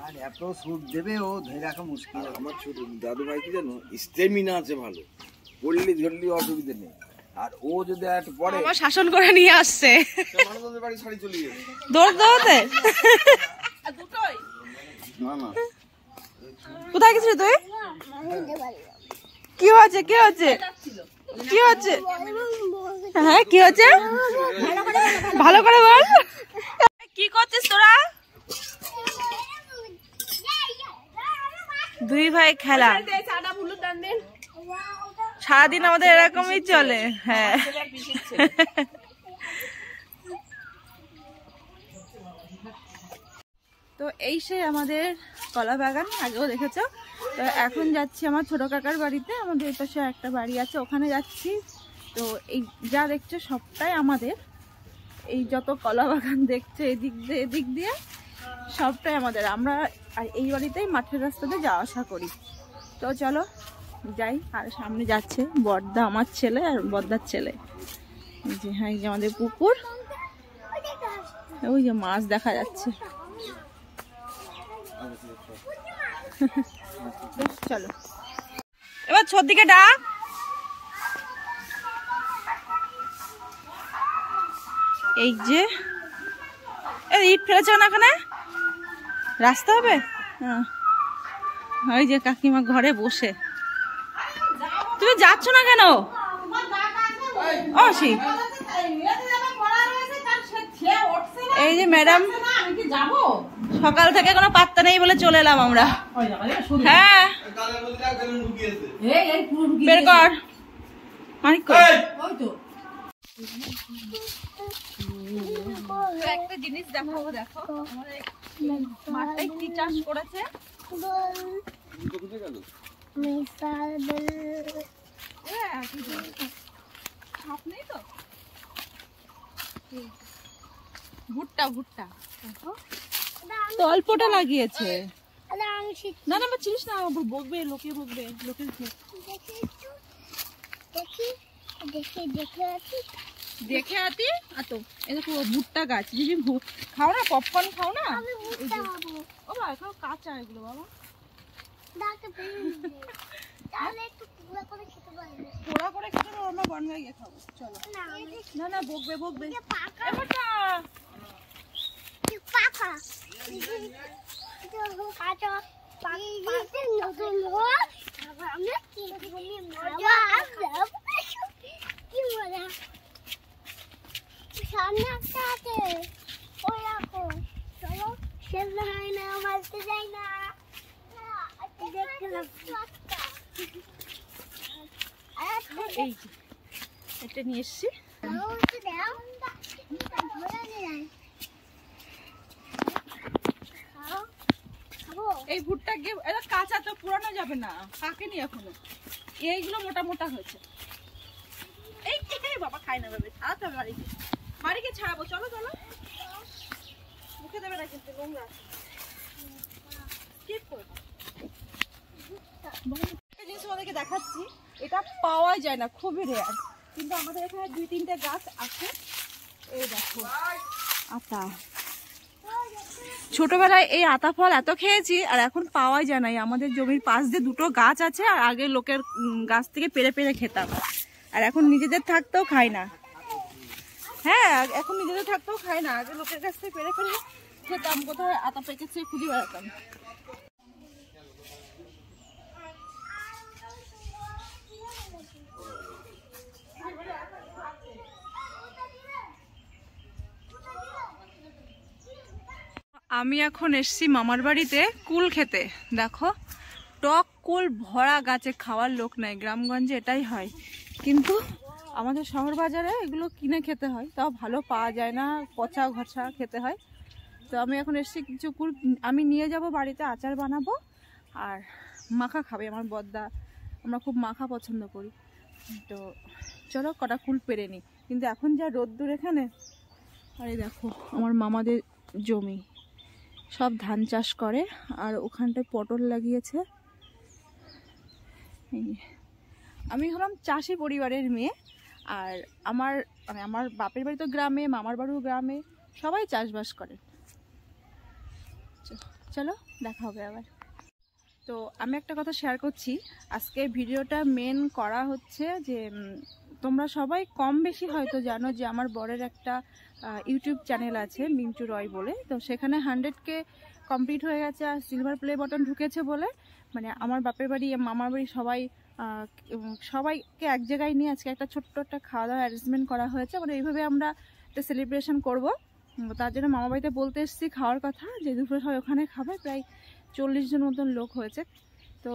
আর এত সুদ দেবে ও ধরে রাখা মুশকিল। আমার ছোট দাদু ভাই কি জানো, স্টেমিনা আছে ভালো, পড়লি ধরলি অসুবিধা নেই। আর ও যদি পরে আমার শাসন করে নিয়ে আসছে মানুষদের বাড়ি শাড়ি চলে যাবে দৌড় দৌড়তে। না না কোথায় গেছিস তুই? কি হচ্ছে কি হচ্ছে কি হচ্ছে? হ্যাঁ কি হচ্ছে ভালো করে বল। কি করছিস তোরা? দুই ভাই খেলা, সারাদিন আমাদের এরকমই চলে। হ্যাঁ তো এই সে আমাদের কলা বাগান, আগেও দেখেছো। তো এখন যাচ্ছি আমার ছোট কাকার বাড়িতে, আমাদের এই পাশে একটা বাড়ি আছে, ওখানে যাচ্ছি। তো এই যা দেখছো সবটাই আমাদের, এই যত কলা বাগান দেখছো এদিক দিয়ে সবটাই আমাদের। আমরা আর এই বাড়িতেই মাঠের রাস্তাতে যাওয়া আসা করি। তো চলো যাই। আর সামনে যাচ্ছে বড়দা, আমার ছেলে আর বড়দার ছেলে। যে হ্যাঁ এই যে আমাদের পুকুর, ওই যে মাছ দেখা যাচ্ছে। চলো এবার ছোট দিকে ডাক। এই যে ইট ফেলেছে না, এখানে রাস্তা হবে। হ্যাঁ ওই যে কাকিমা ঘরে বসে। তুমি যাচ্ছ না কেন? এই যে ম্যাডাম সকাল থেকে কোনো পাত্তা নেই বলে চলে এলাম আমরা। হ্যাঁ বের কর একটা জিনিস দেখাবো। দেখো আমাদের মাঠটাই কি চাষ করেছে। ভুট্টা ভুট্টা তো অল্পটা লাগিয়েছে। না না চিনিস না, বকবে, লোকে বকবে, লোকের দেখে আতি। তো এরকম ভুট্টা গাছ, যদি খাও না পপকর্ন খাও না। ও বাবা এখন কাঁচা এগুলো বাবা, পোড়া করে খেতে পারবো, আমরা বনগাই গিয়ে খাবো। চলো না না বকবে বকবে। সামনে একটা আছে, ওই রাখো। চলো সেগুলো হয় না, মারতে যাই না। এই এটা নিয়ে এসছি। এই ভুট্টা এটা কাঁচা তো পুরানো যাবে না, পাকেনি এখনো। এইগুলো মোটা মোটা হয়েছে। এই বাবা খাই না ভাবে, ছাড়াতে হবে বাড়িকে ছাড়াবো। চলো চলো, মুখে দেবে না কিন্তু নোংরা। একটা জিনিস তোমাদেরকে দেখাচ্ছি, এটা পাওয়া যায় না, খুবই রেয়ার, কিন্তু আমাদের এখানে 2-3টে গাছ আছে। এই দেখো আতা, ছোটবেলায় এই আতা ফল এত খেয়েছি, আর এখন পাওয়াই যায় না। আমাদের জমির পাশ দিয়ে 2টো গাছ আছে, আর আগে লোকের গাছ থেকে পেড়ে পেড়ে খেতাম, আর এখন নিজেদের থাকতেও খাই না। হ্যাঁ এখন নিজেদের থাকতেও খাই না, আগে লোকের কাছ থেকে পেড়ে পেড়ে খেতাম, কোথায় আতা পেকেছে খুঁজে বেড়াতাম। আমি এখন এসছি মামার বাড়িতে কুল খেতে। দেখো টক কুল ভরা গাছে, খাওয়ার লোক নাই। গ্রামগঞ্জে এটাই হয়, কিন্তু আমাদের শহর বাজারে এগুলো কিনে খেতে হয়, তাও ভালো পাওয়া যায় না, পচা ঘষা খেতে হয়। তো আমি এখন এসছি কিছু কুল আমি নিয়ে যাব বাড়িতে, আচার বানাবো আর মাখা খাবে আমার বদ্দা, আমরা খুব মাখা পছন্দ করি। তো চলো কটা কুল পেরে নিই। কিন্তু এখন যা রোদ্দুর এখানে, আরে দেখো আমার মামাদের জমি, সব ধান চাষ করে, আর ওখানটায় পটল লাগিয়েছে। আমি হলাম চাষি পরিবারের মেয়ে, আর আমার মানে আমার বাপের বাড়ি তো গ্রামে, মামার বাড়িও গ্রামে, সবাই চাষবাস করে। চলো দেখা হবে আবার। তো আমি একটা কথা শেয়ার করছি, আজকে ভিডিওটা মেন করা হচ্ছে যে তোমরা সবাই কম বেশি হয়তো জানো যে আমার বরের একটা ইউটিউব চ্যানেল আছে মিন্টু রয় বলে। তো সেখানে 100K কমপ্লিট হয়ে গেছে আর সিলভার প্লে বাটন ঢুকেছে বলে মানে আমার বাপের বাড়ি, মামার বাড়ি সবাইকে এক জায়গায় নিয়ে আজকে একটা ছোট্ট একটা খাওয়া দাওয়া অ্যারেঞ্জমেন্ট করা হয়েছে। মানে এইভাবে আমরা একটা সেলিব্রেশন করব। তার জন্য মামা বাড়িতে বলতে এসেছি খাওয়ার কথা, যে দুপুরে সবাই ওখানে খাবে। প্রায় 40 জন মতন লোক হয়েছে। তো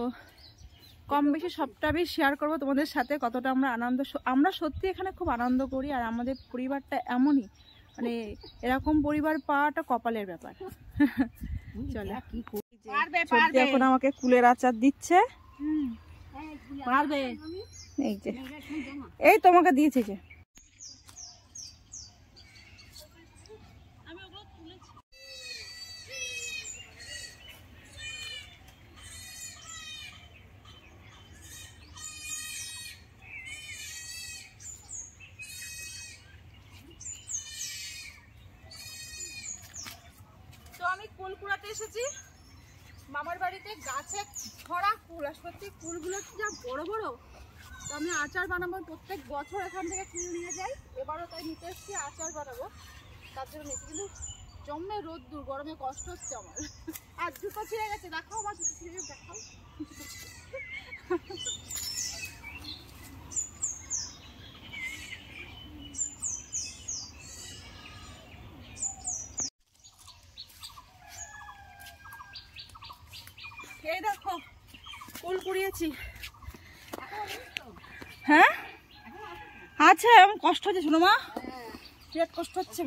কম বেশি সবটা আমি শেয়ার করবো তোমাদের সাথে, কতটা আমরা সত্যি এখানে খুব আনন্দ করি। আর আমাদের পরিবারটা এমনই, মানে এরকম পরিবার পাওয়াটা কপালের ব্যাপার। চলো, এখন আমাকে কুলের আচার দিচ্ছে। এই যে এই তোমাকে দিয়েছে যে কুল কুড়াতে এসেছি মামার বাড়িতে। গাছে ভরা কুল, আর সত্যি কুলগুলো যা বড় বড়। তো আমি আচার বানাবো, প্রত্যেক বছর এখান থেকে কুল নিয়ে যাই, এবারও তাই নিতে এসেছি আচার বানাবো। তার জন্য নিচ্ছি, কিন্তু জমে রোদ্দুর, গরমে কষ্ট হচ্ছে আমার। আর জুতো ছিঁড়ে গেছে, দেখাও আমার জুতো ছিঁড়ে গেছে, দেখাও। এই দেখো কুল কুড়িয়েছি। হ্যাঁ আচ্ছা, এমন কষ্ট হচ্ছে শোনো মা, বিরাট কষ্ট হচ্ছে।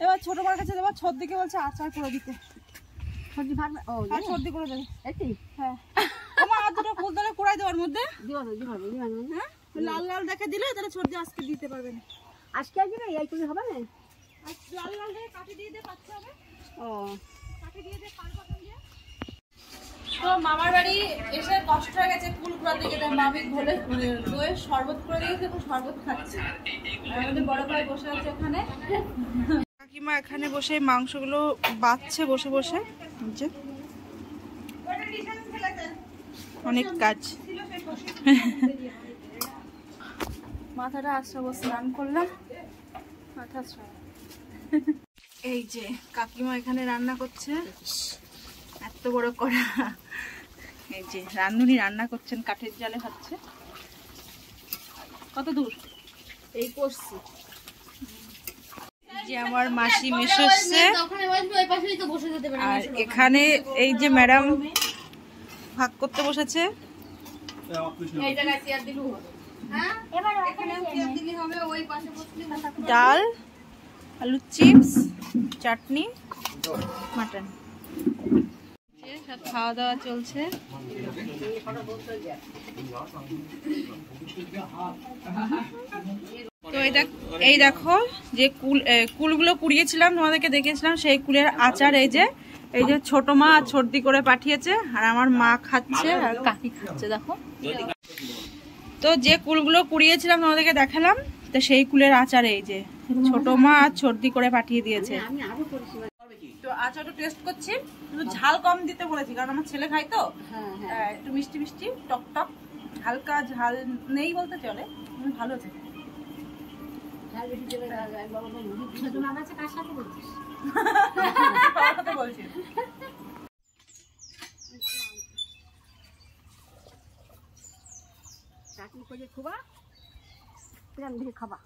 এবার ছোট মার কাছে দেবো, ছোট দিকে বলছে আচার করে দিতে, সর্দি করে দেবে। হ্যাঁ আমার আর দুটো ফুল ধরে কুড়াই দেওয়ার মধ্যে লাল লাল দেখে দিলে তাহলে সর্দি আজকে দিতে পারবে না। আজকে আসবে না, এই করে হবে না। লাল লাল দেখে কাটি দিয়ে পাচ্ছে হবে। তো মামার বাড়ি এসে কষ্ট হয়ে গেছে কুল কুড়াতে গেলে। মামি ঘোলে দইয়ের শরবত করে দিয়েছে, এখন শরবত খাচ্ছে। আমাদের বড় ভাই বসে আছে ওখানে, কাকিমা এখানে বসে মাংসগুলো বাছছে বসে বসে। অনেক কাজ। মাথাটা আশ্রা বসে স্নান করলাম, মাথা এই যে কাকিমা এখানে রান্না করছে, এত বড় কড়া। এই যে রাঁধুনি রান্না করছেন, কাঠের জালে হচ্ছে। কত দূর এই করছি। যে আমার মাসি মেশো এসছে, আর এখানে এই যে ম্যাডাম ভাগ করতে বসেছে। ডাল, আলু চিপস, চাটনি, মাটন, সব খাওয়া দাওয়া চলছে। তো এই দেখো যে কুলগুলো কুড়িয়েছিলাম, তোমাদেরকে দেখেছিলাম, সেই কুলের আচার এই যে ছোট মা ছর্দি করে পাঠিয়েছে, আর আমার মা খাচ্ছে আর কাকি খাচ্ছে। দেখো, তো যে কুলগুলো কুড়িয়েছিলাম তোমাদেরকে দেখালাম, তো সেই কুলের আচার এই যে ছোট মা ছর্দি করে পাঠিয়ে দিয়েছে। তো আচারটা টেস্ট করছি, একটু ঝাল কম দিতে বলেছি, কারণ আমার ছেলে খায় তো। একটু মিষ্টি মিষ্টি টক টক, হালকা ঝাল নেই বলতে চলে, ভালো আছে। চাটনি করে খাবা, প্রেম দিয়ে খাবা।